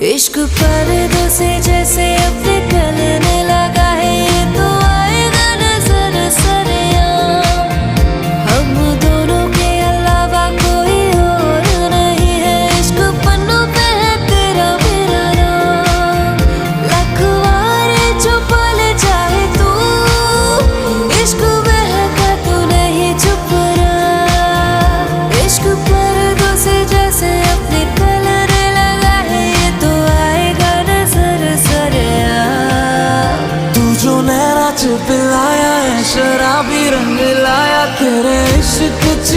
इश्क पर्दों से जैसे अब निकलने लगा है, ये तो आएगा नजर सरेआम। हम दोनों के अलावा कोई और नहीं है, इश्क पन्नों पे है तेरा मेरा नाम। लखवारे छुपा ले चाहे तू, इश्क बहका तू नहीं चुप रहा। इश्क पर्दों से जैसे अब निकलने लगा है, ये तो आएगा नजर सरेआम। तू जो नैना च पिलाया है, शराबी रंग लाया, तेरे इश्क च